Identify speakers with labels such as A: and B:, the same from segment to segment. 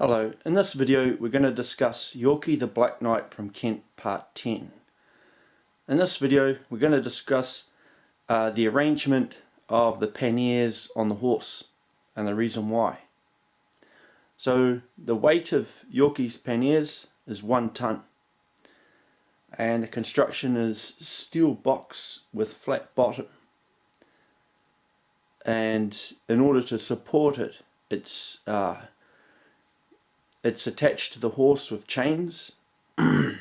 A: Hello, in this video we're going to discuss Yorky the Black Knight from Kent Part 10. In this video we're going to discuss the arrangement of the panniers on the horse and the reason why. So the weight of Yorky's panniers is 1 ton and the construction is steel box with flat bottom, and in order to support it, it's attached to the horse with chains and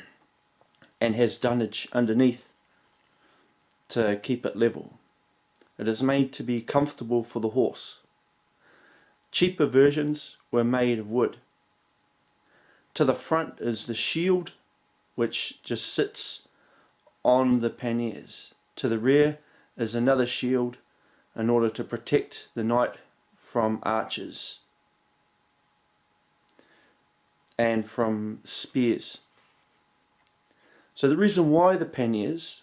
A: has dunnage underneath to keep it level. It is made to be comfortable for the horse. Cheaper versions were made of wood. To the front is the shield, which just sits on the panniers. To the rear is another shield in order to protect the knight from archers and from spears. So the reason why the panniers,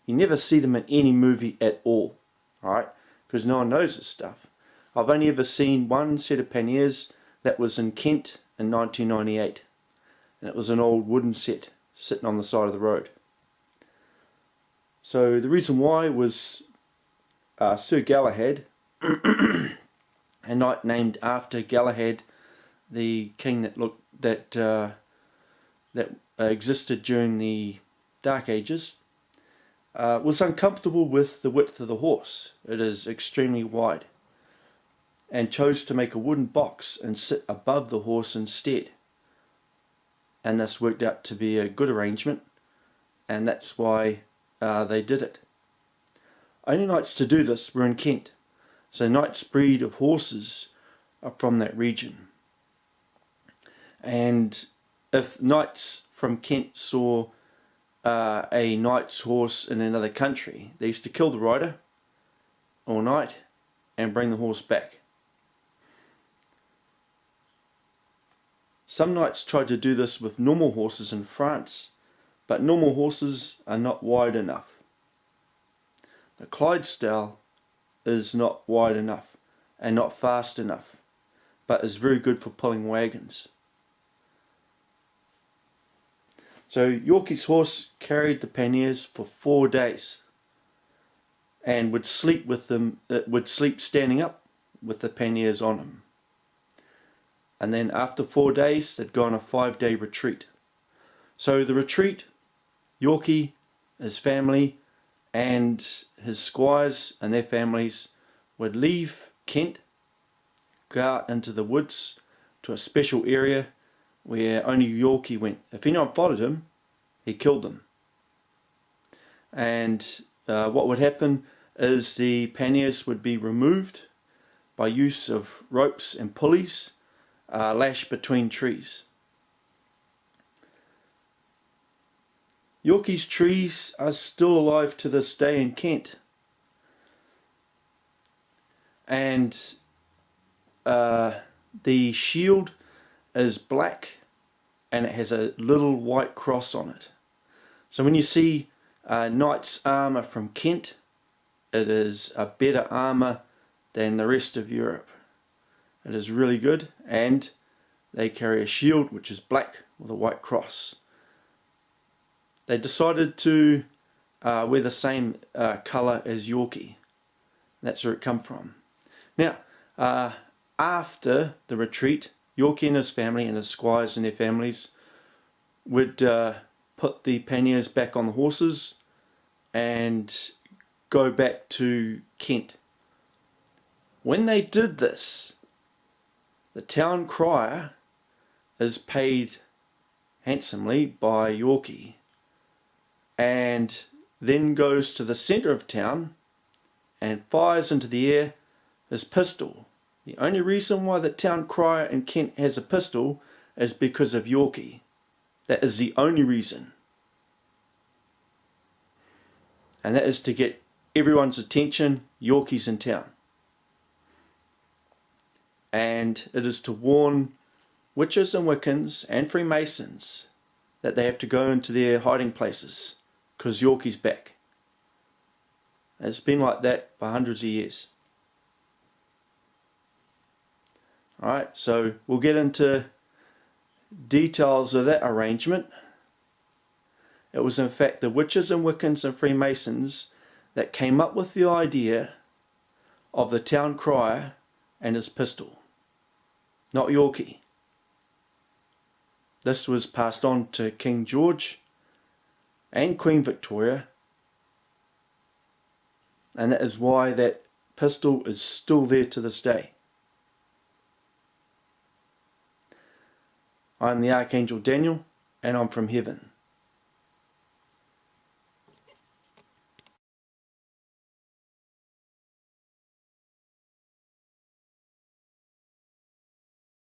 A: you never see them in any movie at all, right? Because no one knows this stuff. I've only ever seen one set of panniers that was in Kent in 1998, and it was an old wooden set sitting on the side of the road. So the reason why was Sir Galahad, a knight named after Galahad, the king that existed during the Dark Ages, was uncomfortable with the width of the horse. It is extremely wide, and chose to make a wooden box and sit above the horse instead. And this worked out to be a good arrangement, and that's why they did it. Only knights to do this were in Kent, so knight's breed of horses are from that region. And if knights from Kent saw a knight's horse in another country, they used to kill the rider or knight and bring the horse back. Some knights tried to do this with normal horses in France, but normal horses are not wide enough. The Clydesdale is not wide enough and not fast enough, but is very good for pulling wagons. So Yorky's horse carried the panniers for 4 days and would sleep with them. It would sleep standing up with the panniers on him. And then after 4 days, they'd go on a 5-day retreat. So the retreat, Yorky, his family, and his squires and their families would leave Kent, go out into the woods to a special area where only Yorky went. If anyone followed him, he killed them. And what would happen is the panniers would be removed by use of ropes and pulleys lashed between trees. Yorky's trees are still alive to this day in Kent. And the shield is black and it has a little white cross on it. So when you see knight's armour from Kent, it is a better armour than the rest of Europe. It is really good, and they carry a shield which is black with a white cross. They decided to wear the same colour as Yorky. That's where it come from. Now, after the retreat, Yorky and his family and his squires and their families would put the panniers back on the horses and go back to Kent. When they did this, the town crier is paid handsomely by Yorky and then goes to the centre of town and fires into the air his pistol. The only reason why the town crier in Kent has a pistol is because of Yorky. That is the only reason. And that is to get everyone's attention. Yorky's in town. And it is to warn witches and Wiccans and Freemasons that they have to go into their hiding places because Yorky's back. And it's been like that for hundreds of years. Alright, so we'll get into details of that arrangement. It was in fact the witches and Wiccans and Freemasons that came up with the idea of the Town Crier and his pistol, not Yorky. This was passed on to King George and Queen Victoria, and that is why that pistol is still there to this day. I'm the Archangel Daniel, and I'm from heaven.